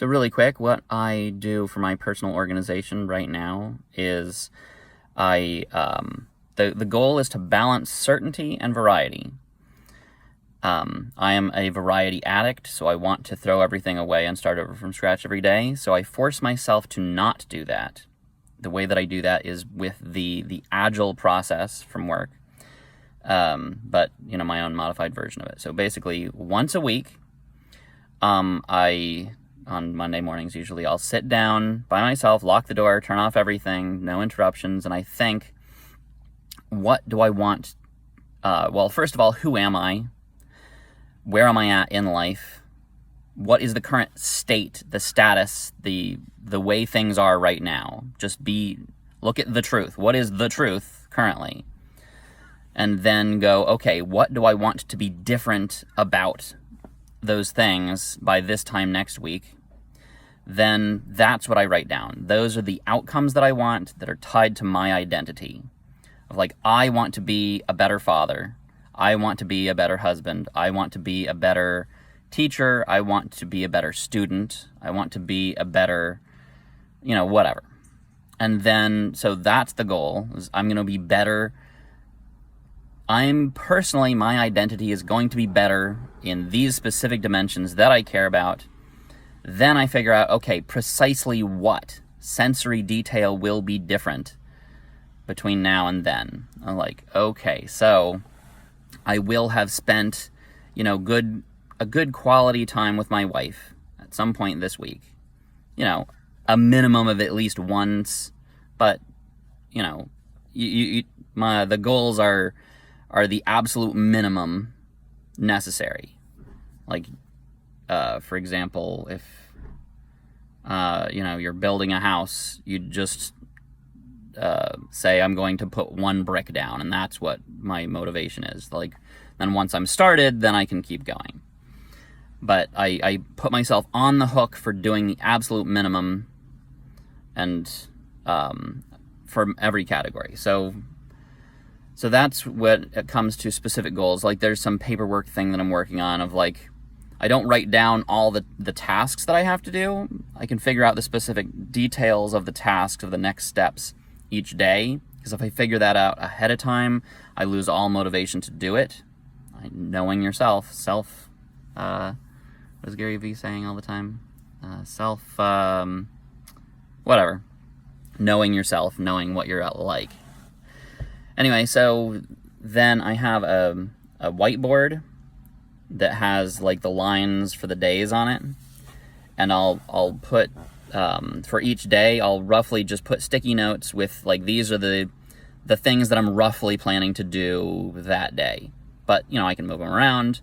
So really quick, what I do for my personal organization right now is the goal is to balance certainty and variety. I am a variety addict, so I want to throw everything away and start over from scratch every day. So I force myself to not do that. The way that I do that is with the agile process from work, but my own modified version of it. So basically, once a week, on Monday mornings usually, I'll sit down by myself, lock the door, turn off everything, no interruptions, and I think, what do I want? Well, first of all, who am I? Where am I at in life? What is the current state, the status, the way things are right now? Look at the truth. What is the truth currently? And then go, okay, what do I want to be different about those things by this time next week? Then that's what I write down. Those are the outcomes that I want that are tied to my identity. Of I want to be a better father. I want to be a better husband. I want to be a better teacher. I want to be a better student. I want to be a better, whatever. And then, so that's the goal, is I'm going to be better. My identity is going to be better in these specific dimensions that I care about. Then I figure out, okay, precisely what sensory detail will be different between now and then. I'm okay, so I will have spent, a good quality time with my wife at some point this week. A minimum of at least once, but, the goals are the absolute minimum necessary. For example, if, you're building a house, you just say, I'm going to put one brick down, and that's what my motivation is. Then once I'm started, then I can keep going. But I put myself on the hook for doing the absolute minimum, and for every category. So that's what it comes to specific goals. There's some paperwork thing that I'm working on of I don't write down all the tasks that I have to do. I can figure out the specific details of the tasks of the next steps each day, because if I figure that out ahead of time, I lose all motivation to do it. Knowing yourself, what is Gary Vee saying all the time? Whatever. Knowing yourself, knowing what you're like. Anyway, so then I have a whiteboard that has the lines for the days on it, and I'll put for each day, I'll roughly just put sticky notes with these are the things that I'm roughly planning to do that day. But I can move them around.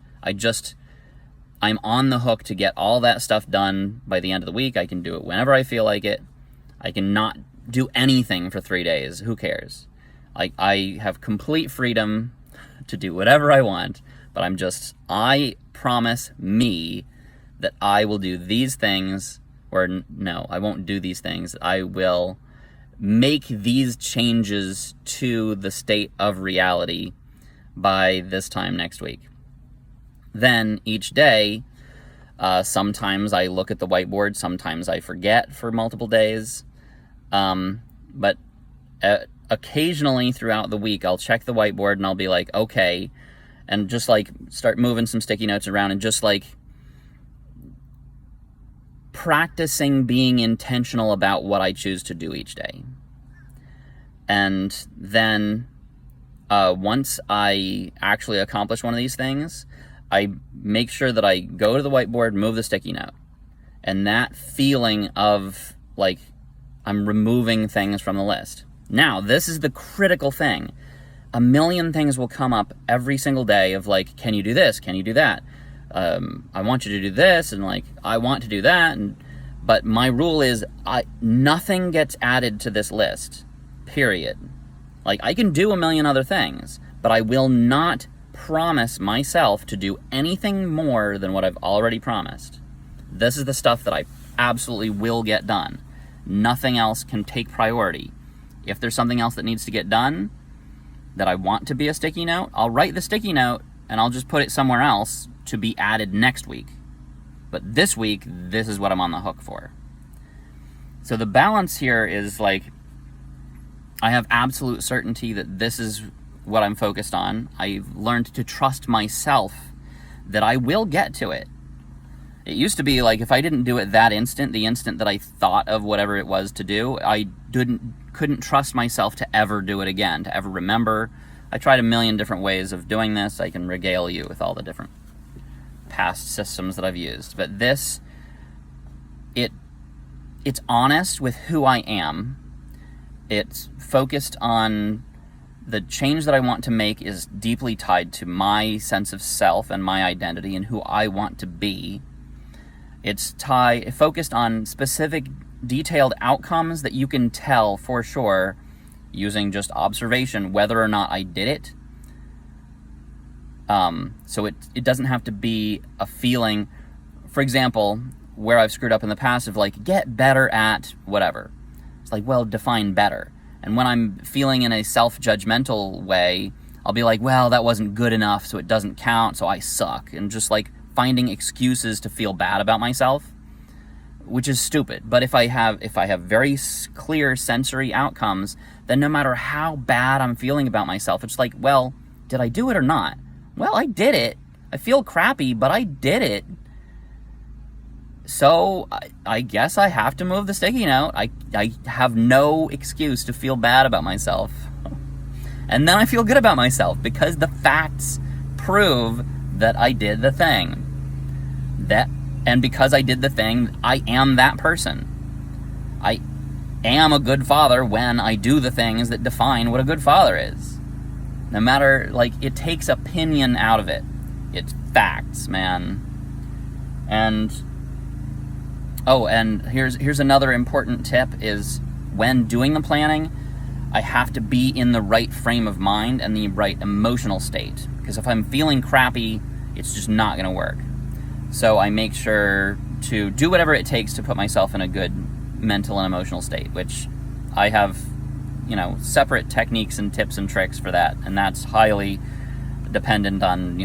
I'm on the hook to get all that stuff done by the end of the week. I can do it whenever I feel like it. I can not do anything for 3 days. Who cares? I have complete freedom to do whatever I want, but I promise me that I will do these things, or no, I won't do these things. I will make these changes to the state of reality by this time next week. Then each day, sometimes I look at the whiteboard, sometimes I forget for multiple days, but occasionally throughout the week, I'll check the whiteboard and I'll be okay, and just start moving some sticky notes around and just practicing being intentional about what I choose to do each day. And then once I actually accomplish one of these things, I make sure that I go to the whiteboard, move the sticky note. And that feeling of I'm removing things from the list. Now, this is the critical thing. A million things will come up every single day of can you do this? Can you do that? I want you to do this, and I want to do that. But my rule is nothing gets added to this list, period. I can do a million other things, but I will not promise myself to do anything more than what I've already promised. This is the stuff that I absolutely will get done. Nothing else can take priority. If there's something else that needs to get done that I want to be a sticky note, I'll write the sticky note and I'll just put it somewhere else to be added next week. But this week, this is what I'm on the hook for. So the balance here is like, I have absolute certainty that this is what I'm focused on. I've learned to trust myself that I will get to it. It used to be like, if I didn't do it that instant, the instant that I thought of whatever it was to do, I couldn't trust myself to ever do it again, to ever remember. I tried a million different ways of doing this. I can regale you with all the different past systems that I've used. But this, it's honest with who I am. It's focused on the change that I want to make is deeply tied to my sense of self and my identity and who I want to be. It's focused on specific, detailed outcomes that you can tell for sure using just observation whether or not I did it. So it doesn't have to be a feeling. For example, where I've screwed up in the past of like, get better at whatever. It's like, well, define better. And when I'm feeling in a self-judgmental way, I'll be like, well, that wasn't good enough, so it doesn't count, so I suck. And just like finding excuses to feel bad about myself, which is stupid. But if I have very clear sensory outcomes, then no matter how bad I'm feeling about myself, it's like, well, did I do it or not? Well, I did it. I feel crappy, but I did it. So I guess I have to move the sticky note. I have no excuse to feel bad about myself. And then I feel good about myself because the facts prove that I did the thing. And because I did the thing, I am that person. I am a good father when I do the things that define what a good father is. No matter, like, it takes opinion out of it. It's facts, man. And here's another important tip is when doing the planning, I have to be in the right frame of mind and the right emotional state. Because if I'm feeling crappy, it's just not going to work. So I make sure to do whatever it takes to put myself in a good mental and emotional state, which I have, separate techniques and tips and tricks for that. And that's highly dependent on,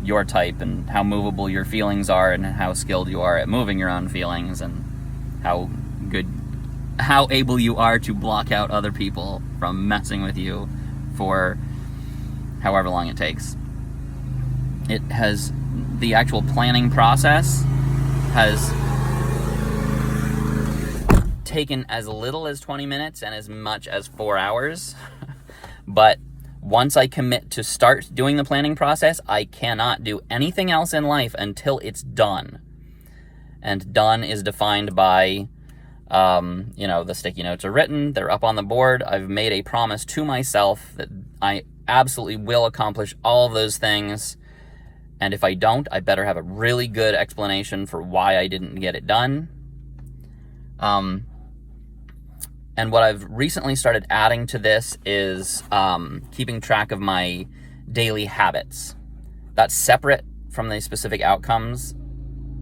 your type and how movable your feelings are and how skilled you are at moving your own feelings and how able you are to block out other people from messing with you for however long it takes. The actual planning process has taken as little as 20 minutes and as much as 4 hours. But once I commit to start doing the planning process, I cannot do anything else in life until it's done. And done is defined by, the sticky notes are written, they're up on the board. I've made a promise to myself that I absolutely will accomplish all of those things. And if I don't, I better have a really good explanation for why I didn't get it done. And what I've recently started adding to this is keeping track of my daily habits. That's separate from the specific outcomes,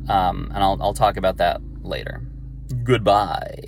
and I'll talk about that later. Goodbye.